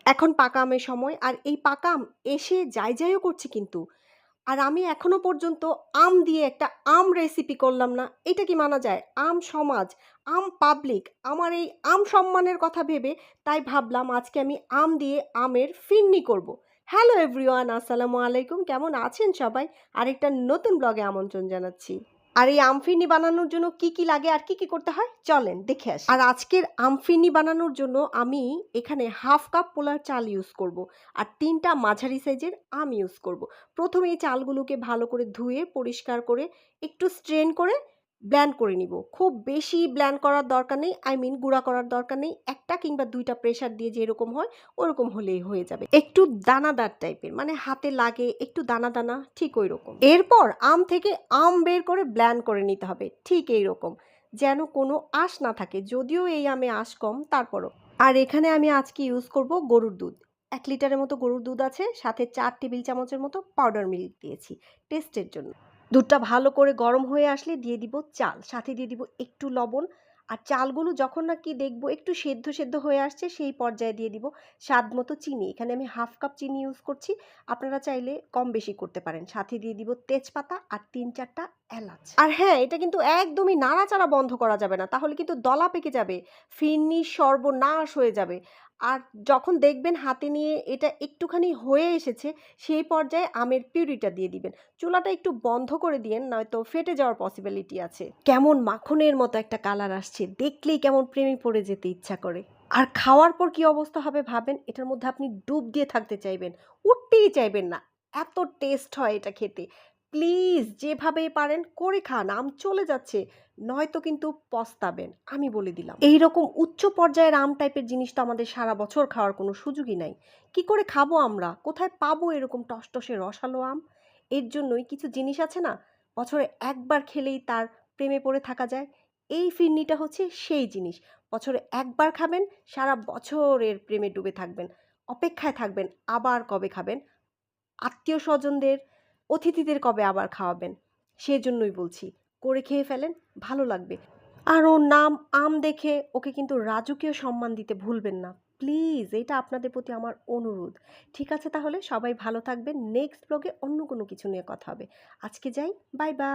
এখন পাকা আমের সময় আর এই পাকা আম এসে যাইও করছে কিন্তু। আর আমি এখনো পর্যন্ত আম দিয়ে একটা আম রেসিপি করলাম না। এটা কি মানা যায়? আম সমাজ, আম পাবলিক, আমার এই আম সম্মানের কথা ভেবে তাই ভাবলাম আজকে আমি আম দিয়ে আমের ফিরনি করব। হ্যালো এভরিওয়ান, আসসালামু আলাইকুম। কেমন আছেন সবাই? আরেকটা নতুন ব্লগে আমন্ত্রণ জানাচ্ছি। আর এই আম ফিরনি বানানোর জন্য কি লাগে আর কি করতে হয় চলেন দেখে আসি। আর আজকের আম ফিরনি বানানোর জন্য আমি এখানে 1/2 কাপ পোলার চাল ইউজ করব আর 3টা মাঝারি সাইজের আম ইউজ করব। প্রথমে এই চালগুলোকে ভালো করে ধুয়ে পরিষ্কার করে একটু স্ট্রেন করে ব্লেন্ড করে নিব। খুব বেশি ব্লেন্ড করার দরকার নেই, গুঁড়া করার দরকার নেই। 1টা কিংবা 2টা প্রেসার দিয়ে যেরকম হয় ওরকম হলেই হয়ে যাবে। একটু দানাদার টাইপের, মানে হাতে লাগে একটু দানা দানা, ঠিক ওইরকম। এরপর আম থেকে আম বের করে ব্লেন্ড করে নিতে হবে ঠিক এইরকম, যেন কোনো আঁশ না থাকে। যদিও এই আমে আঁশ কম, তারপরও। আর এখানে আমি আজকে ইউজ করব গরুর দুধ। 1 লিটারের মতো গরুর দুধ আছে, সাথে 4 টেবিল চামচের মতো পাউডার মিল্ক দিয়েছি টেস্টের জন্য। দুধটা ভালো করে গরম হয়ে আসলে দিয়ে দিব চাল, সাথে দিয়ে দিব একটু লবণ। আর চালগুলো যখন নাকি দেখব একটু সেদ্ধ হয়ে আসছে সেই পর্যায়ে দিয়ে দিব স্বাদ মতো চিনি। এখানে আমি 1/2 কাপ চিনি ইউজ করছি, আপনারা চাইলে কম বেশি করতে পারেন। সাথে দিয়ে দিব তেজপাতা আর 3-4টা এলাচ। আর হ্যাঁ, এটা কিন্তু একদমই নাড়াচাড়া বন্ধ করা যাবে না, তাহলে কিন্তু দলা পেকে যাবে, ফিরনির সর্বনাশ হয়ে যাবে। আর যখন দেখবেন হাতে নিয়ে এটা একটুখানি হয়ে এসেছে সেই পর্যায়ে আমের পিউরিটা দিয়ে দিবেন। চুলাটা একটু বন্ধ করে দিয়েন, নয়তো ফেটে যাওয়ার পসিবিলিটি আছে। কেমন মাখনের মতো একটা কালার আসছে, দেখলেই কেমন প্রেমে পড়ে যেতে ইচ্ছা করে। আর খাওয়ার পর কি অবস্থা হবে ভাবেন, এটার মধ্যে আপনি ডুব দিয়ে থাকতে চাইবেন, উঠতেই চাইবেন না, এত টেস্ট হয় এটা খেতে। প্লিজ যেভাবেই পারেন করে খান, আম চলে যাচ্ছে, নয়তো কিন্তু পস্তাবেন, আমি বলে দিলাম। এইরকম উচ্চ পর্যায়ের আম টাইপের জিনিস তো আমাদের সারা বছর খাওয়ার কোনো সুযোগই নাই। কি করে খাবো আমরা? কোথায় পাবো এরকম টসটসে রসালো আম? এর জন্যই কিছু জিনিস আছে না, বছরে একবার খেলেই তার প্রেমে পড়ে থাকা যায়। এই ফিরনিটা হচ্ছে সেই জিনিস। বছরে একবার খাবেন, সারা বছর এর প্রেমে ডুবে থাকবেন। অপেক্ষায় থাকবেন আবার কবে খাবেন, আত্মীয়-স্বজনদের, অতিথিদের কবে আবার খাওয়াবেন। সেজন্যই বলছি, করে খেয়ে ফেলেন, ভালো লাগবে। আর ওর নাম আম দেখে ওকে কিন্তু রাজকীয় সম্মান দিতে ভুলবেন না। প্লিজ, এটা আপনাদের প্রতি আমার অনুরোধ। ঠিক আছে তাহলে, সবাই ভালো থাকবেন। নেক্সট ব্লগে অন্য কোনো কিছু নিয়ে কথা হবে। আজকে যাই, বাই বাই।